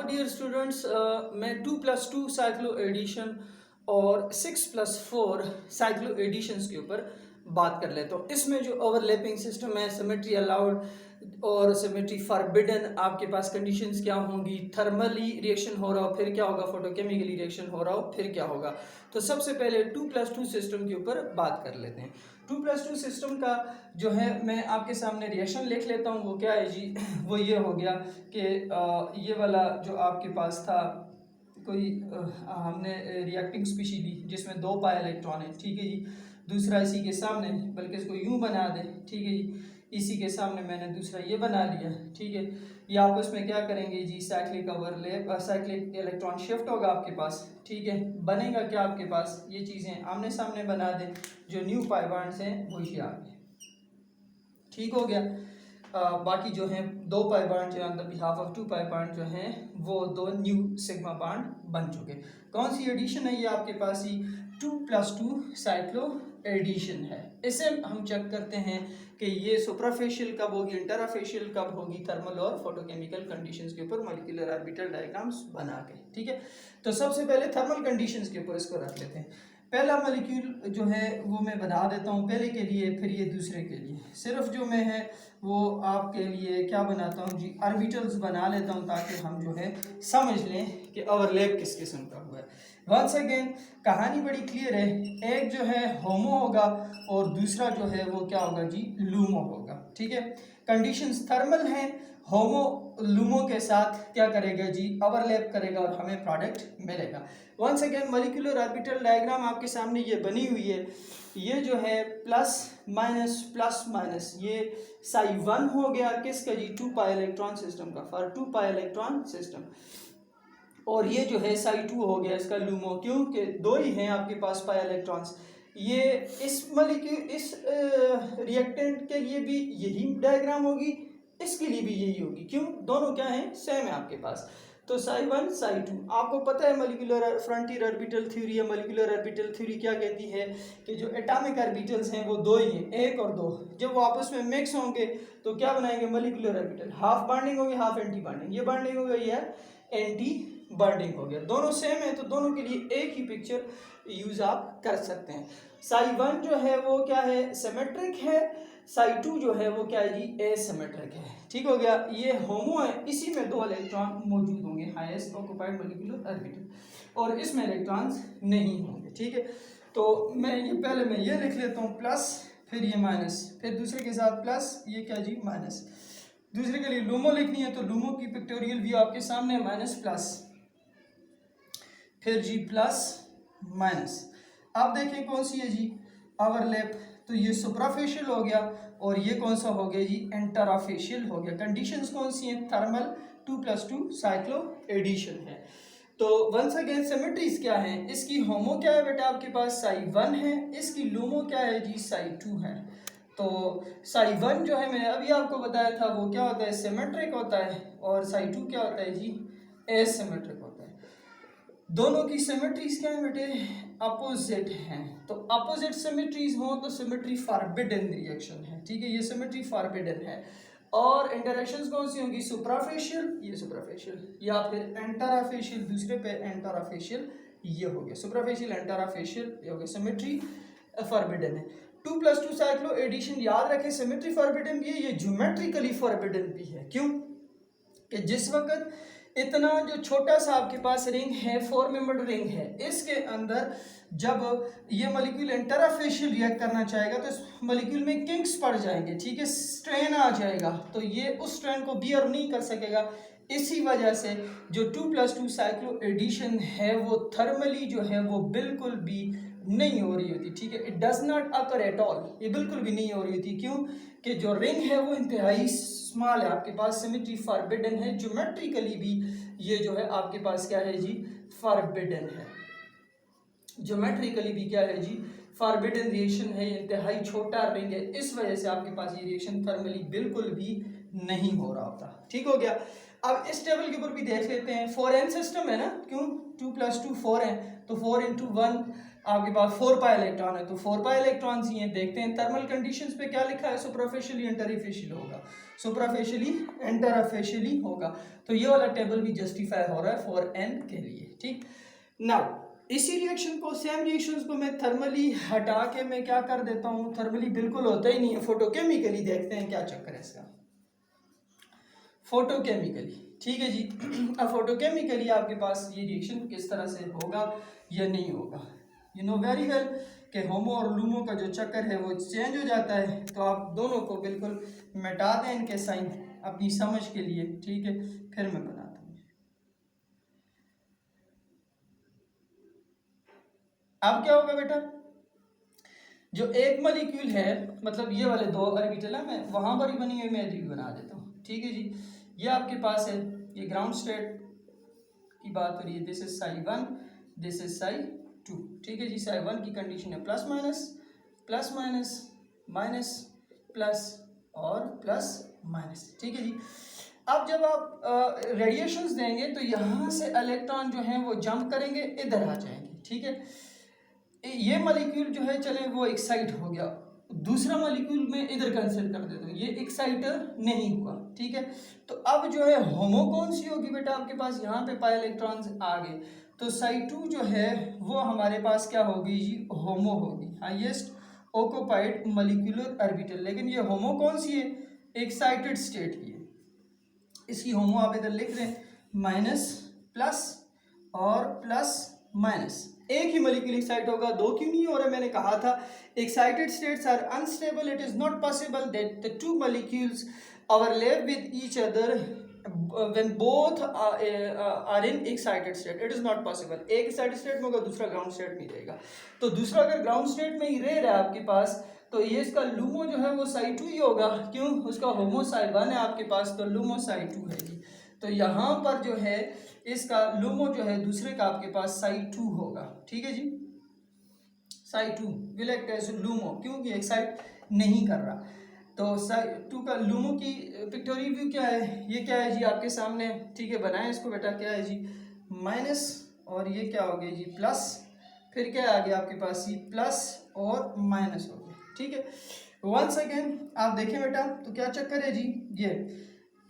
Dear students, मैं 2+2 cyclo addition और 6+4 cyclo editions के ऊपर बात कर लेता हूँ। इसमें जो ओवरलैपिंग सिस्टम है, सिमेट्री अलाउड और सिमेट्री फॉरबिडन, आपके पास कंडीशंस क्या होंगी, थर्मली रिएक्शन हो रहा हो फिर क्या होगा, फोटोकेमिकली रिएक्शन हो रहा हो फिर क्या होगा। तो सबसे पहले 2+2 सिस्टम के ऊपर बात कर लेते हैं। 2+2 सिस्टम का जो है मैं आपके सामने रिएक्शन लिख लेता हूँ। वो क्या है जी, वो ये हो गया कि ये वाला जो आपके पास था कोई हमने रिएक्टिंग स्पीशी ली जिसमें 2 पाई इलेक्ट्रॉन है, ठीक है जी। दूसरा इसी के सामने, बल्कि इसको यूं बना दें, ठीक है जी, इसी के सामने मैंने दूसरा ये बना लिया, ठीक है। ये आपस में क्या करेंगे जी, cyclic overlap, cyclic electron shift होगा आपके पास, ठीक है। बनेगा क्या आपके पास, ये चीज़ें आमने सामने बना दें, जो न्यू पाई बॉन्ड्स हैं वो ये आ गए, ठीक हो गया। बाकी जो हैं 2 पाई बॉन्ड जो on the behalf of 2 pi bond जो हैं वो 2 न्यू सिग्मा बॉन्ड बन चुके। कौन सी एडिशन है ये आपके पास ही, 2+2 साइक्लो एडिशन है। इसे हम चेक करते हैं कि ये सुपराफेशियल कब होगी, इंटराफेशियल कब होगी, थर्मल और फोटोकेमिकल कंडीशंस के ऊपर मॉलिक्यूलर ऑर्बिटल डायग्राम्स बना के, ठीक है। तो सबसे पहले थर्मल कंडीशंस के ऊपर इसको रख लेते हैं। पहला मॉलिक्यूल जो है वो मैं बना देता हूँ पहले के लिए, फिर ये दूसरे के लिए। सिर्फ जो मैं है वो आपके लिए क्या बनाता हूँ जी, ऑर्बिटल्स बना लेता हूँ ताकि हम जो है समझ लें कि ओवरलैप किस किस्म का हुआ है। वंस अगेन कहानी बड़ी क्लियर है, एक जो है होमो होगा और दूसरा जो है वो क्या होगा जी, लूमो होगा, ठीक है। कंडीशंस थर्मल हैं, होमो लूमो के साथ क्या करेगा जी, ओवरलैप करेगा और हमें प्रोडक्ट मिलेगा। Once again molecular orbital diagram आपके सामने ये बनी हुई है। ये जो है प्लस माइनस ये साई 1 हो गया किसका जी, 2 पाई इलेक्ट्रॉन सिस्टम का, फॉर 2 पाई इलेक्ट्रॉन सिस्टम। और ये जो है साई 2 हो गया इसका लूमो, क्योंकि 2 ही हैं आपके पास पाई इलेक्ट्रॉन्स। ये इस मॉलिक्यूल इस रिएक्टेंट के लिए भी यही डायग्राम होगी, इसके लिए भी यही होगी, क्यों, दोनों क्या है, सेम है आपके पास। तो साई 1 साई 2 आपको पता है मॉलिक्यूलर फ्रंटियर ऑर्बिटल थ्योरी है। मॉलिक्यूलर ऑर्बिटल थ्योरी क्या कहती है कि जो एटॉमिक ऑर्बिटल्स हैं वो 2 ही हैं, 1 और 2। जब वो आपस में मिक्स होंगे तो क्या बनाएंगे, मॉलिक्यूलर ऑर्बिटल, हाफ बॉन्डिंग होगी हाफ एंटी बॉन्डिंग। ये बॉन्डिंग हो गई है, एंटी बॉन्डिंग हो गया, दोनों सेम है तो दोनों के लिए एक ही पिक्चर यूज आप कर सकते हैं। साई 1 जो है वो क्या है, सिमेट्रिक है, साई 2 जो है वो क्या है जी, एसिमेट्रिक है, ठीक हो गया। ये होमो है, इसी में 2 इलेक्ट्रॉन मौजूद होंगे, हाईएस्ट ऑक्यूपाइड मॉलिक्यूलर ऑर्बिटल, और इसमें इलेक्ट्रॉन्स नहीं होंगे, ठीक है। तो मैं ये पहले मैं ये लिख लेता हूँ प्लस, फिर ये माइनस, फिर दूसरे के साथ प्लस, ये क्या जी माइनस। दूसरे के लिए लूमो लिखनी है तो लूमो की पिक्टोरियल व्यू आपके सामने, माइनस प्लस, फिर जी प्लस माइनस। अब देखें कौन सी है जी, ओवरलैप, तो ये सुपराफेशियल हो गया और ये कौन सा हो गया जी, इंटराफेशियल हो गया। कंडीशंस कौन सी हैं, थर्मल, 2+2 साइक्लो एडिशन है। तो वंस अगेन सिमेट्रीज क्या है, इसकी होमो क्या है बेटा आपके पास, साई 1 है, इसकी लूमो क्या है जी, साई 2 है। तो साई 1 जो है मैंने अभी आपको बताया था वो क्या होता है, सिमेट्रिक होता है, और साई 2 क्या होता है जी, एसिमेट्रिक होता है। दोनों की सिमेट्रीज क्या है बेटे, अपोजिट हैं। तो अपोजिट सिमेट्रीज हो तो सिमेट्री फॉरबिडन रिएक्शन है, ठीक है, ये सिमेट्री फॉरबिडन है। और इंटरेक्शंस कौन सी होंगी, सुपराफेशियल, ये सुपराफेशियल, या फिर एंटराफेशियल, दूसरे पे एंटराफेशियल, ये हो गया सुपराफेशियल एंटराफेशियल, ये हो गया सिमेट्री फॉरबिडन है। 2+2 साइक्लो एडिशन याद रखें, सिमेट्री फॉरबिडन भी है, ये ज्योमेट्रिकली फॉरबिडन भी है। क्यों कि जिस वक्त इतना जो छोटा सा आपके पास रिंग है, 4 मेंबर्ड रिंग है, इसके अंदर जब ये मॉलिक्यूल इंटराफेशियल रिएक्ट करना चाहेगा तो इस मॉलिक्यूल में किंक्स पड़ जाएंगे, ठीक है, स्ट्रेन आ जाएगा, तो ये उस स्ट्रेन को बियर नहीं कर सकेगा। इसी वजह से जो 2+2 साइक्लो एडिशन है वो थर्मली जो है वो बिल्कुल भी नहीं हो रही होती, ठीक है, it does not occur at all, ये बिल्कुल भी नहीं हो रही होती। क्यों कि जो रिंग है वो इंतहाई स्मॉल है आपके पास, सिमेट्री फॉरबिडन है, ज्योमेट्रिकली भी ये जो है आपके पास क्या है जी, फॉरबिडन है, ज्योमेट्रिकली भी क्या है जी, फॉरबिडन रिएक्शन है, इंतहाई छोटा रिंग है, इस वजह से आपके पास ये रिएक्शन थर्मली बिल्कुल भी नहीं हो रहा होता, ठीक हो गया। अब इस टेबल के ऊपर भी देख लेते हैं, 4n सिस्टम है ना, क्यों 2+2 4 है, तो 4 × 1 आपके पास 4 पाई इलेक्ट्रॉन है, तो 4 पाई इलेक्ट्रॉन्स ही हैं। देखते हैं थर्मल कंडीशंस पे क्या लिखा है, सुपरफिशियली इंटरफेशियल होगा, सुपरफिशियली इंटरफेशियली होगा। तो ये वाला टेबल भी जस्टिफाई हो रहा है फॉर एन के लिए, ठीक। नाउ इसी रिएक्शन को, सेम रिएक्शंस को मैं थर्मली हटा के मैं क्या कर देता हूँ, थर्मली बिल्कुल होता ही नहीं है, फोटोकेमिकली देखते हैं क्या चक्कर है इसका, फोटोकेमिकली, ठीक है जी। अब फोटोकेमिकली आपके पास ये रिएक्शन किस तरह से होगा या नहीं होगा। यू नो वेरी वेल कि होमो और लूमो का जो चक्कर है वो चेंज हो जाता है, तो आप दोनों को बिल्कुल मिटा दें इनके साइन अपनी समझ के लिए, ठीक है। फिर मैं बनाता हूँ। अब क्या होगा बेटा, जो एक मॉलिक्यूल है, मतलब ये वाले दो ऑर्बिटल है, मैं वहां पर ही बनी हुई मैं भी बना देता हूँ, ठीक है जी। ये आपके पास है, ये ग्राउंड स्टेट की बात हो रही है, this is Sai 1, this is Sai 2, ठीक है जी। साई 1 की कंडीशन है प्लस माइनस माइनस प्लस और प्लस माइनस, ठीक है जी। अब जब आप रेडिएशंस देंगे तो यहाँ से इलेक्ट्रॉन जो हैं वो जंप करेंगे, इधर आ जाएंगे, ठीक है। ये मॉलिक्यूल जो है चले वो एक्साइट हो गया, दूसरा मॉलिक्यूल में इधर कंसिडर कर देता हूँ, ये एक्साइटर नहीं हुआ, ठीक है। तो अब जो है होमो कौन सी होगी बेटा, आपके पास यहाँ पे पाई इलेक्ट्रॉन्स आ गए, तो साई 2 जो है वो हमारे पास क्या होगी जी, होमो होगी, हाईएस्ट ऑक्यूपाइड मॉलिक्यूलर ऑर्बिटल। लेकिन ये होमो कौन सी है, एक्साइटेड स्टेट की है, इसकी होमो आप इधर लिख रहे हैं, माइनस प्लस और प्लस माइनस। एक ही मॉलिक्यूल एक्साइट होगा, दो क्यों नहीं हो रहा, मैंने कहा था excited states are unstable, it is not possible that the two molecules overlap with each other when both are in excited state, it is not possible। एक excited state में होगा, दूसरा ग्राउंड स्टेट में रहेगा, तो दूसरा अगर ग्राउंड स्टेट में ही रह रहा है आपके पास, तो ये इसका लूमो जो है वो साई 2 ही होगा, क्यों, उसका होमो साई 1 है आपके पास, तो लूमो साई 2 है जी। तो यहाँ पर जो है इसका लूमो जो है दूसरे का आपके पास साई 2 होगा, ठीक है जी। Psi 2 will act as LUMO, क्योंकि एक्साइट नहीं कर रहा, तो साई 2 का लूमो की पिक्टोरियल व्यू क्या है, ये क्या है जी आपके सामने, ठीक है। बनाए इसको बेटा, क्या है जी, माइनस और ये क्या हो गया जी प्लस, फिर क्या आ गया आपके पास, ये प्लस और माइनस हो गया, ठीक है। वंस अगेन आप देखें बेटा, तो क्या चक्कर है जी,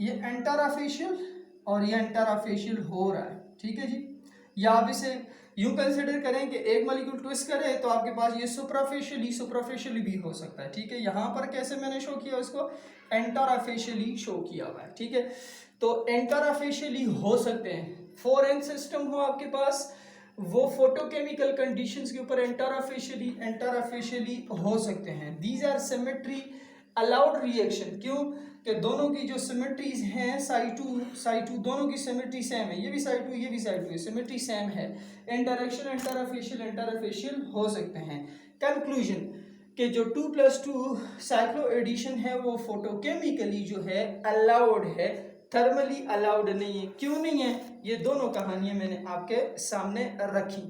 ये एंटाराफेशियल और ये एंटाराफेशियल हो रहा है, ठीक है जी। या आप इसे यूं कंसिडर करें कि एक मॉलिक्यूल ट्विस्ट करे तो आपके पास ये सुपराफेशियली भी हो सकता है, ठीक है। यहाँ पर कैसे मैंने शो किया उसको, एंटाराफेशियली शो किया हुआ है, ठीक है। तो एंटाराफेशियली हो सकते हैं, 4n सिस्टम हो आपके पास, वो फोटोकेमिकल कंडीशंस के ऊपर एंटाराफेशियली हो सकते हैं। These are symmetry allowed reaction, क्यों कि दोनों की जो सिमेट्रीज हैं, साई टू दोनों की सिमेट्री सेम है, ये भी साई 2 ये भी साई 2 है, सिमेट्री सेम है, इंटरेक्शन एंटाराफेशियल हो सकते हैं। कंक्लूजन कि जो 2+2 साइक्लो एडिशन है वो फोटोकेमिकली जो है अलाउड है, थर्मली अलाउड नहीं है। क्यों नहीं है, ये दोनों कहानियां मैंने आपके सामने रखी।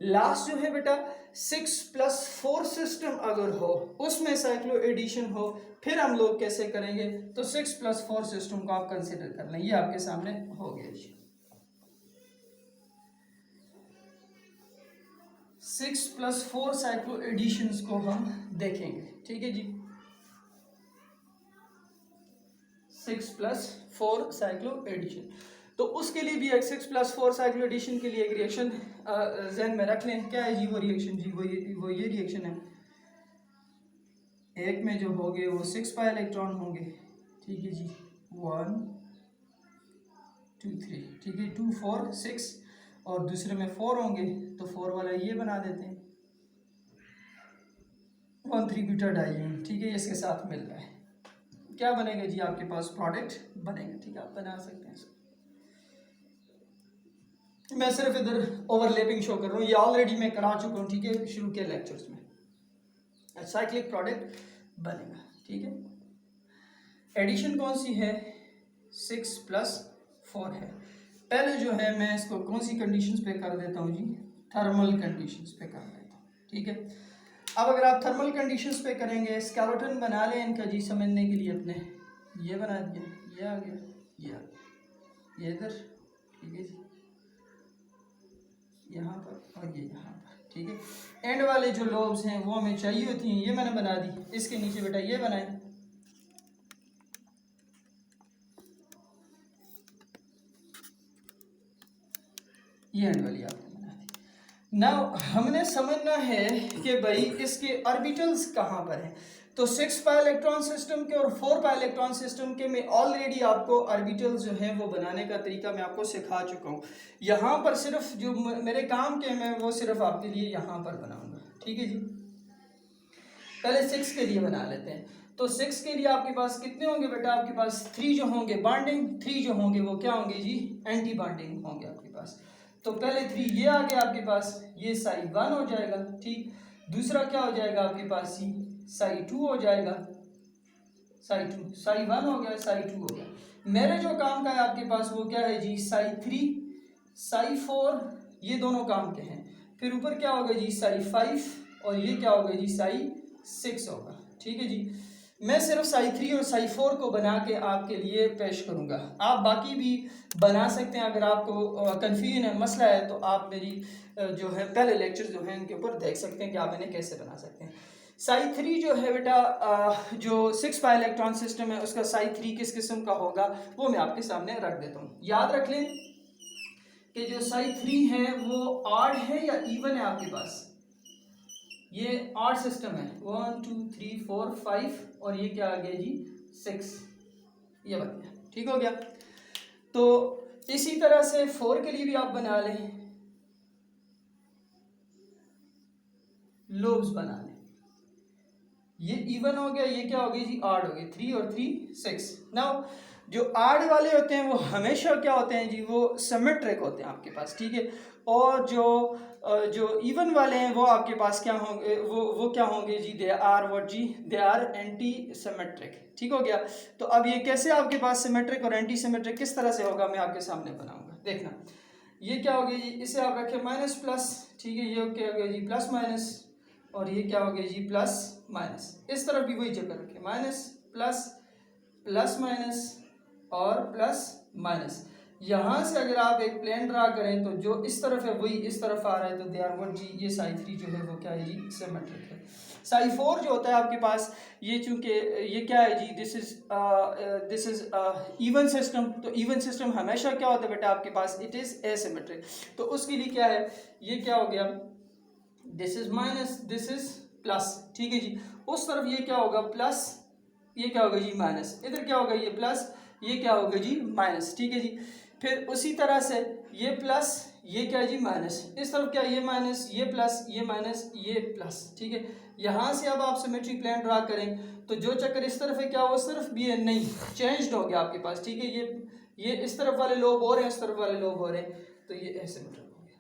लास्ट जो है बेटा 6+4 सिस्टम अगर हो, उसमें साइक्लो एडिशन हो, फिर हम लोग कैसे करेंगे, तो 6+4 सिस्टम को आप कंसिडर कर लें, ये आपके सामने हो गया जी। 6+4 साइक्लो एडिशंस को हम देखेंगे, ठीक है जी। 6+4 साइक्लो एडिशन, तो उसके लिए भी 6+4 साइक्लो एडिशन के लिए एक रिएक्शन जहन में रख लें। क्या है जी वो रिएक्शन जी, वो ये रिएक्शन है, एक में जो होंगे वो 6 पाई इलेक्ट्रॉन होंगे, ठीक है जी, 1 2 3, ठीक है, 2 4 6, और दूसरे में 4 होंगे, तो 4 वाला ये बना देते हैं 1,3 बीटा डाइईन, ठीक है, इसके साथ मिल रहा है, क्या बनेगा जी आपके पास प्रोडक्ट बनेगा, ठीक है, आप बना सकते हैं। मैं सिर्फ इधर ओवरलैपिंग शो कर रहा हूँ, ये ऑलरेडी मैं करा चुका हूँ, ठीक है, शुरू के लेक्चर्स में। साइक्लिक प्रोडक्ट बनेगा, ठीक है। एडिशन कौन सी है, 6+4 है। पहले जो है मैं इसको कौन सी कंडीशंस पे कर देता हूँ जी, थर्मल कंडीशंस पे कर देता हूँ, ठीक है। अब अगर आप थर्मल कंडीशंस पे करेंगे, स्केलेटन बना लें इनका जी समझने के लिए अपने, ये बना दिया, ये आ गया, ये आ गया, ये इधर, ठीक है जी, यहाँ पर और ये यहाँ पर, ठीक है। एंड वाले जो लोब्स हैं वो हमें चाहिए होती हैं, ये मैंने बना दी। इसके नीचे बेटा ये बनाए, ये एंड वाली आपने बना दी। नाउ हमने समझना है कि भाई इसके ऑर्बिटल्स कहाँ पर हैं। तो 6 पाई इलेक्ट्रॉन सिस्टम के और 4 पाई इलेक्ट्रॉन सिस्टम के मैं ऑलरेडी आपको ऑर्बिटल्स जो हैं वो बनाने का तरीका मैं आपको सिखा चुका हूँ। यहाँ पर सिर्फ जो मेरे काम के मैं वो सिर्फ आपके लिए यहाँ पर बनाऊंगा, ठीक है जी। पहले 6 के लिए बना लेते हैं। तो 6 के लिए आपके पास कितने होंगे बेटा, आपके पास 3 जो होंगे बॉन्डिंग, 3 जो होंगे वो क्या होंगे जी, एंटी बॉन्डिंग होंगे आपके पास। तो पहले 3 ये आ गया आपके पास, ये साई 1 हो जाएगा, ठीक। दूसरा क्या हो जाएगा आपके पास, सी साई 2 हो जाएगा, साई 2, साई 1 हो गया, साई 2 हो गया। मेरे जो काम का है आपके पास वो क्या है जी, साई 3, साई 4, ये दोनों काम के हैं। फिर ऊपर क्या होगा जी, साई 5, और ये क्या होगा जी, साई 6 होगा, ठीक है जी। मैं सिर्फ साई 3 और साई 4 को बना के आपके लिए पेश करूंगा। आप बाकी भी बना सकते हैं, अगर आपको कंफ्यूजन है, मसला है, तो आप मेरी जो है पहले लेक्चर जो है उनके ऊपर देख सकते हैं कि आप इन्हें कैसे बना सकते हैं। साई 3 जो है बेटा, जो 6 पाई इलेक्ट्रॉन सिस्टम है उसका साई 3 किस किस्म का होगा वो मैं आपके सामने रख देता हूँ। याद रख लें कि जो साई 3 है वो ऑड है या इवन है आपके पास। ये ऑड सिस्टम है, 1 2 3 4 5, और ये क्या आ गया जी, 6, ये बन गया, ठीक हो गया। तो इसी तरह से 4 के लिए भी आप बना लें, लोब्स बना लें। ये इवन हो गया, ये क्या हो गया जी, आड हो गया, 3 और 3 6। नाउ जो आड वाले होते हैं वो हमेशा क्या होते हैं जी, वो सिमेट्रिक होते हैं आपके पास, ठीक है। और जो इवन वाले हैं वो आपके पास क्या होंगे, वो क्या होंगे जी, दे आर व्हाट जी, दे आर एंटी सिमेट्रिक, ठीक हो गया। तो अब ये कैसे आपके पास सिमेट्रिक और एंटी सिमेट्रिक किस तरह से होगा मैं आपके सामने बनाऊंगा, देखना। ये क्या हो गया जी, इसे आप रखें माइनस प्लस, ठीक है। ये क्या हो गया जी, प्लस माइनस, और ये क्या हो गया जी, प्लस माइनस। इस तरफ भी वही चक्कर रखें, माइनस प्लस, प्लस माइनस और प्लस माइनस। यहाँ से अगर आप एक प्लेन ड्रा करें तो जो इस तरफ है वही इस तरफ आ रहा है, तो दे आर व्हाट जी, ये साई 3 जो है वो क्या है जी, सिमेट्रिक है। साई 4 जो होता है आपके पास, ये चूंकि ये क्या है जी, दिस इज इवन सिस्टम। तो इवन सिस्टम हमेशा क्या होता है बेटा आपके पास, इट इज एसिमेट्रिक। तो उसके लिए क्या है, ये क्या हो गया, this is minus, this is plus, ठीक है जी। उस तरफ ये क्या होगा, प्लस, ये क्या होगा जी, माइनस। इधर क्या होगा, ये प्लस, ये क्या होगा जी, माइनस, ठीक है जी। फिर उसी तरह से ये प्लस, ये क्या जी, माइनस। इस तरफ क्या, ये माइनस, ये प्लस, ये माइनस, ये प्लस, ठीक है। यहाँ से अब आप सिमेट्रिक प्लेन ड्रा करें तो जो चक्कर इस तरफ है क्या वो इस तरफ भी है, नहीं, चेंज्ड हो गया आपके पास, ठीक है। ये इस तरफ वाले लोब हो रहे हैं, इस तरफ वाले लोब हो रहे हैं, तो ये एसिमेट्रिक हो गया,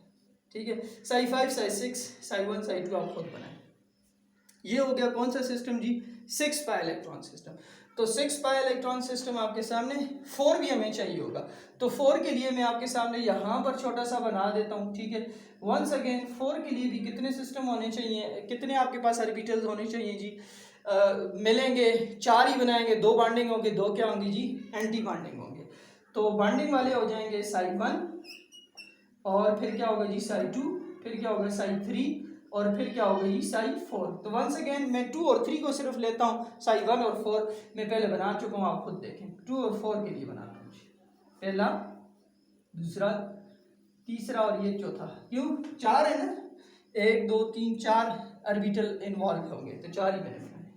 ठीक है। साई 5, साई 6, साई 1, साई 2 आप खुद बनाएं। ये हो गया कौन सा सिस्टम जी, 6 पाई इलेक्ट्रॉन सिस्टम। तो 6 पाई इलेक्ट्रॉन सिस्टम आपके सामने। 4 भी हमें चाहिए होगा, तो 4 के लिए मैं आपके सामने यहाँ पर छोटा सा बना देता हूँ, ठीक है। वंस अगेन 4 के लिए भी कितने सिस्टम होने चाहिए, कितने आपके पास ऑर्बिटल्स होने चाहिए जी, मिलेंगे 4 ही बनाएंगे, 2 बॉन्डिंग होंगे, 2 क्या होंगे जी, एंटी बॉन्डिंग होंगे। तो बॉन्डिंग वाले हो जाएंगे साई 1, और फिर क्या होगा जी, साई 2, फिर क्या होगा साई 3, और फिर क्या होगा जी, साई 4। तो वंस अगेन मैं 2 और 3 को सिर्फ लेता हूँ, साई 1 और 4 मैं पहले बना चुका हूँ, आप खुद देखें। 2 और 4 के लिए बनाता हूँ, पहला, दूसरा, तीसरा और ये चौथा। क्यों, 4 है ना, 1 2 3 4 ऑर्बिटल इन्वॉल्व होंगे, तो 4 ही मैंने बनाए,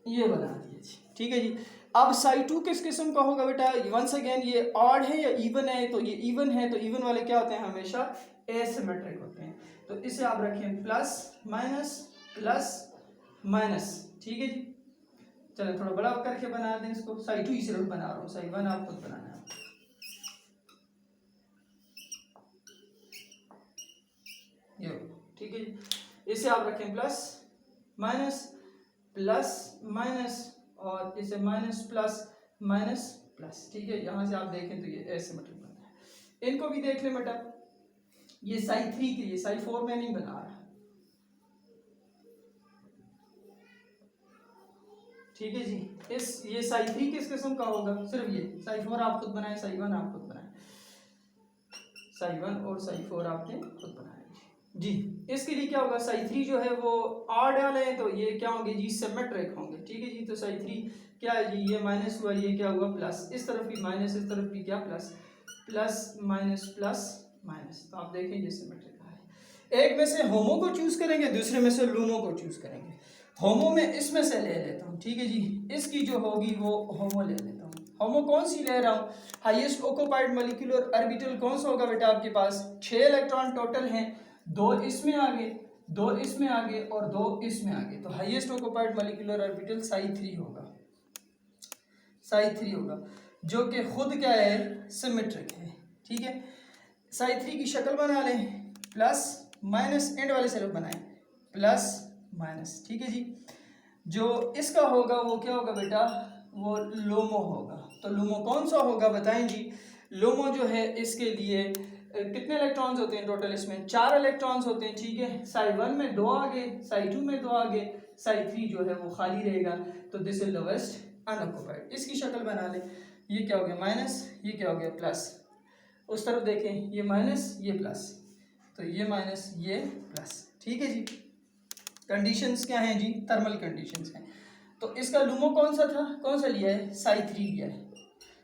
ये बना दिए जी, ठीक है जी। अब साई 2 किस किस्म का होगा बेटा, वंस अगेन ये ऑड है या इवन है, तो ये इवन है, तो इवन वाले क्या होते हैं, हमेशा एसिमेट्रिक होते हैं। तो इसे आप रखें प्लस प्लस माइनस, ठीक है जी। चलो थोड़ा बड़ा करके बना दें इसको, साई 2 ही सिर्फ बना रहा हूँ, साई 1 आप खुद बनाना है, ये ठीक है जी। इसे आप रखें प्लस माइनस, और इसे माइनस प्लस, ठीक है। यहां से आप देखें तो ये एसिमेट्रिक बनता है। इनको भी देख लें बेटा, ये साई 3 के लिए, साई 4 में नहीं बना रहा, ठीक है जी। ये साई 3 किस किस्म का होगा, सिर्फ ये साई 4 आप खुद बनाए, साई 1 आप खुद बनाए। psi1 और psi4 आपने खुद बनाया जी। इसके लिए क्या होगा, psi3 जो है वो r डाले तो ये क्या होंगे जी, सिमेट्रिक होंगे, ठीक है जी। तो psi3 क्या है जी, ये माइनस हुआ, ये क्या हुआ प्लस, इस तरफ भी माइनस, इस तरफ भी क्या plus, plus minus plus minus. तो आप देखें ये सिमेट्रिक है। एक में से होमो को चूज करेंगे, दूसरे में से लूमो को चूज करेंगे। होमो में इसमें से ले लेता हूँ, ठीक है जी। इसकी जो होगी वो होमो ले लेता हूँ। होमो कौन सी ले रहा हूँ, हाईएस्ट ऑक्यूपाइड मॉलिक्यूलर ऑर्बिटल कौन सा होगा बेटा आपके पास, 6 इलेक्ट्रॉन टोटल हैं, 2 इसमें आगे, 2 इसमें आगे और 2 इसमें आगे। तो highest occupied molecular orbital psi3 होगा, psi3 होगा, जो कि खुद क्या है, सिमेट्रिक है, ठीक है। psi3 की शक्ल बना लें, प्लस माइनस, एंड वाले से लोग बनाएं, प्लस माइनस, ठीक है जी। जो इसका होगा वो क्या होगा बेटा, वो लोमो होगा। तो लोमो कौन सा होगा बताएं जी। लोमो जो है इसके लिए कितने इलेक्ट्रॉन्स होते हैं टोटल, इसमें 4 इलेक्ट्रॉन्स होते हैं, ठीक है। psi1 में 2 आगे, psi2 में 2 आगे, psi3 जो है वो खाली रहेगा। तो दिस इज लोवेस्ट अनऑक्युपाइड। इसकी शक्ल बना ले, ये क्या हो गया माइनस, ये क्या हो गया प्लस, उस तरफ देखें, ये माइनस ये प्लस, तो ये माइनस ये प्लस, ठीक है जी। कंडीशंस क्या हैं जी, थर्मल कंडीशंस हैं। तो इसका लूमो कौन सा था, कौन सा लिया है, psi3 लिया है।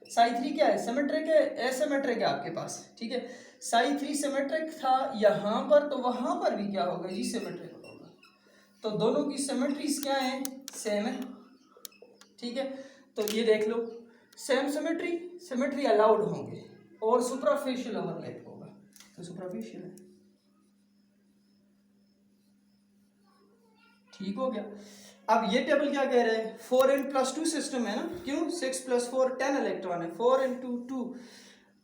psi3 क्या है, सिमेट्रिक है, एसिमेट्रिक है आपके पास, ठीक है। psi3 सिमेट्रिक था यहाँ पर, तो वहाँ पर भी क्या होगा जी, सिमेट्रिक होगा। तो दोनों की सिमेट्रीज क्या है, सेम है, ठीक है। तो ये देख लो, सेम सिमेट्री, सिमेट्री अलाउड होंगे और सुपरफिशियल ओवरलैप होगा। तो सुपरफिशियल है, ठीक हो गया। अब ये टेबल क्या कह रहा है, 4n+2 सिस्टम है ना, क्यों, 6 + 4 10 इलेक्ट्रॉन है, 4 × 2,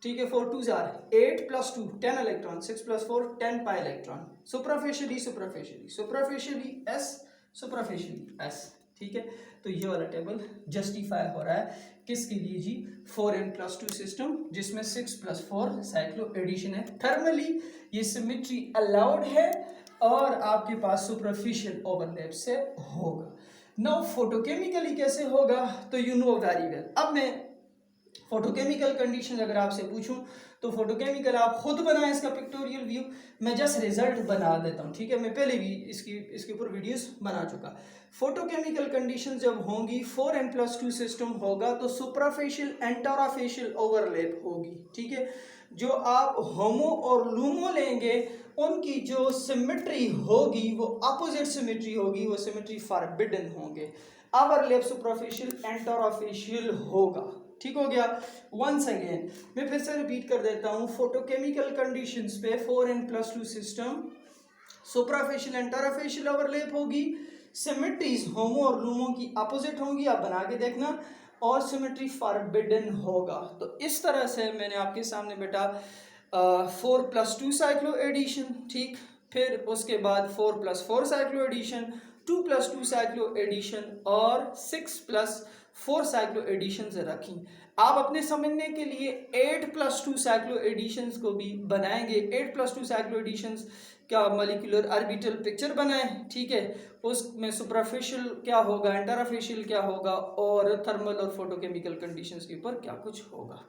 ठीक है, 4 2s are 8 + 2 10 electron, 6 + 4 10 pi electron. Superficially superficially superficially s, superficially s, ठीक है। तो ये वाला टेबल जस्टिफाई हो रहा है किसके लिए जी, 4n+2 सिस्टम जिसमें 6 + 4 साइक्लो एडिशन है। थर्मली ये सिमेट्री अलाउड है और आपके पास सुपरफिशियल ओवरलैप से होगा। नाउ फोटोकेमिकली कैसे होगा, तो यू नो वेरी वेल। अब मैं फोटोकेमिकल कंडीशन अगर आपसे पूछूं तो फोटोकेमिकल आप खुद बनाएं इसका पिक्टोरियल व्यू, मैं जस्ट रिजल्ट बना देता हूं, ठीक है। मैं पहले भी इसके ऊपर वीडियोस बना चुका। फोटोकेमिकल कंडीशन जब होंगी, 4n+2 सिस्टम होगा तो सुपराफेशियल एंटेरोफेशियल ओवरलैप होगी, ठीक है। जो आप होमो और लूमो लेंगे उनकी जो सिमेट्री होगी वो अपोजिट सिमेट्री होगी, वो सिमेट्री फॉरबिडन होंगे। ओवरलैप सुपरफिशियल एंटेरोफेशियल होगा, ठीक हो गया। वंस अगेन मैं फिर से रिपीट कर देता हूं, फोटोकेमिकल कंडीशंस पे 4n+2 सिस्टम, सुपराफेशियल एंटेरोफेशियल ओवरलैप होगी, सिमेट्रीज होमो और लूमो की अपोजिट होंगी, आप बना के देखना, और सिमेट्री फॉरबिडन होगा। तो इस तरह से मैंने आपके सामने बेटा 4+2 साइक्लो एडिशन, ठीक, फिर उसके बाद 4+4 साइक्लो एडिशन, 2+2 साइक्लो एडिशन और 6+4 साइक्लो एडिशन से रखी। आप अपने समझने के लिए 8+2 साइक्लो एडिशंस को भी बनाएंगे। 8+2 साइक्लो एडिशंस का मॉलिक्यूलर ऑर्बिटल पिक्चर बनाएं, ठीक है। उसमें सुपरफिशियल क्या होगा, एंटेरोफेशियल क्या होगा और थर्मल और फोटोकेमिकल कंडीशंस के ऊपर क्या कुछ होगा।